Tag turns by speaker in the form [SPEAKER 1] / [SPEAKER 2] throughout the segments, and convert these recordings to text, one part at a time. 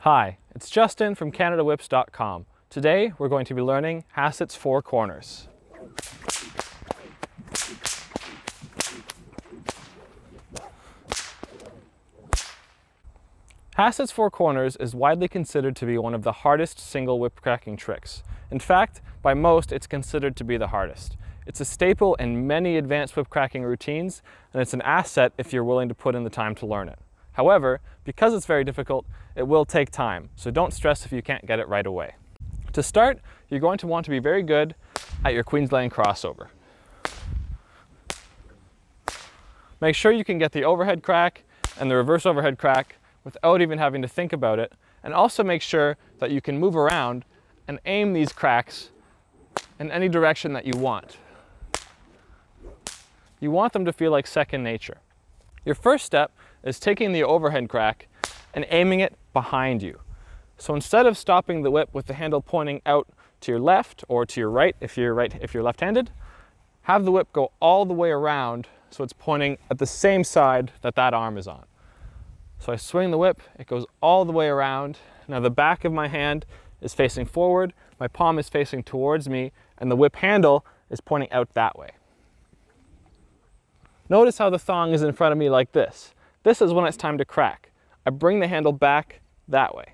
[SPEAKER 1] Hi, it's Justin from CanadaWhips.com. Today we're going to be learning Hassett's four corners. Hassett's four corners is widely considered to be one of the hardest single whip cracking tricks. In fact, by most it's considered to be the hardest. It's a staple in many advanced whip cracking routines, and it's an asset if you're willing to put in the time to learn it. However, because it's very difficult, it will take time, so don't stress if you can't get it right away. To start, you're going to want to be very good at your Queensland crossover. Make sure you can get the overhead crack and the reverse overhead crack without even having to think about it, and also make sure that you can move around and aim these cracks in any direction that you want. You want them to feel like second nature. Your first step is taking the overhead crack and aiming it behind you. So instead of stopping the whip with the handle pointing out to your left or to your right if you're left-handed, have the whip go all the way around so it's pointing at the same side that that arm is on. So I swing the whip, it goes all the way around. Now the back of my hand is facing forward, my palm is facing towards me, and the whip handle is pointing out that way. Notice how the thong is in front of me like this. This is when it's time to crack. I bring the handle back that way.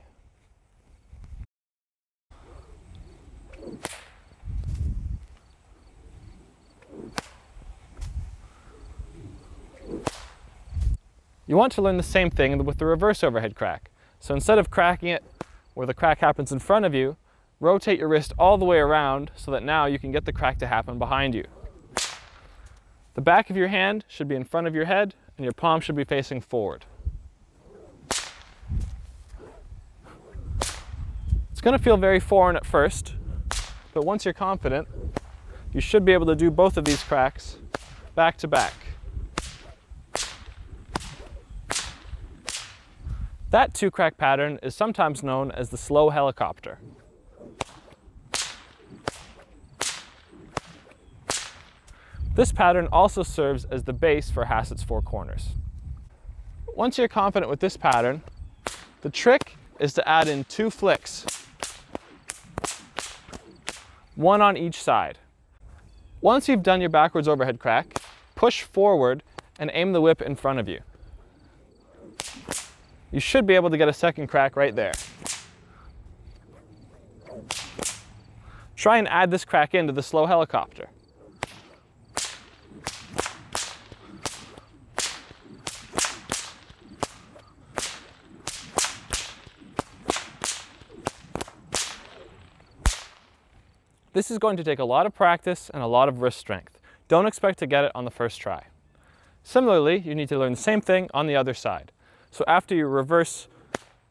[SPEAKER 1] You want to learn the same thing with the reverse overhead crack. So instead of cracking it where the crack happens in front of you, rotate your wrist all the way around so that now you can get the crack to happen behind you. The back of your hand should be in front of your head and your palm should be facing forward. It's going to feel very foreign at first, but once you're confident, you should be able to do both of these cracks back to back. That two-crack pattern is sometimes known as the slow helicopter. This pattern also serves as the base for Hassett's four corners. Once you're confident with this pattern, the trick is to add in two flicks, one on each side. Once you've done your backwards overhead crack, push forward and aim the whip in front of you. You should be able to get a second crack right there. Try and add this crack into the slow helicopter. This is going to take a lot of practice and a lot of wrist strength. Don't expect to get it on the first try. Similarly, you need to learn the same thing on the other side. So after you reverse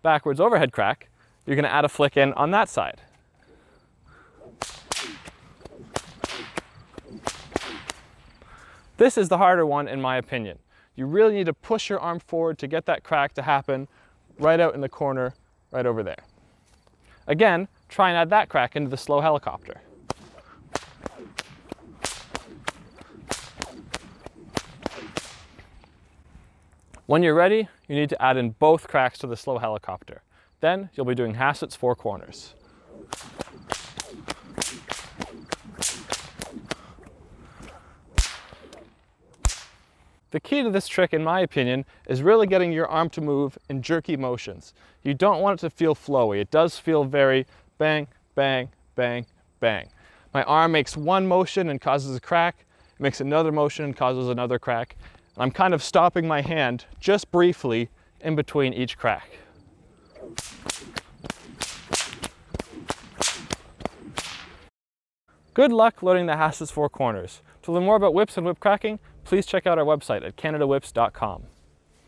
[SPEAKER 1] backwards overhead crack, you're going to add a flick in on that side. This is the harder one in my opinion. You really need to push your arm forward to get that crack to happen right out in the corner, right over there. Again, try and add that crack into the slow helicopter. When you're ready, you need to add in both cracks to the slow helicopter. Then you'll be doing Hassett's four corners. The key to this trick, in my opinion, is really getting your arm to move in jerky motions. You don't want it to feel flowy. It does feel very bang, bang, bang, bang. My arm makes one motion and causes a crack, it makes another motion and causes another crack. I'm kind of stopping my hand just briefly in between each crack. Good luck learning the Hassett's four corners. To learn more about whips and whip cracking, please check out our website at CanadaWhips.com.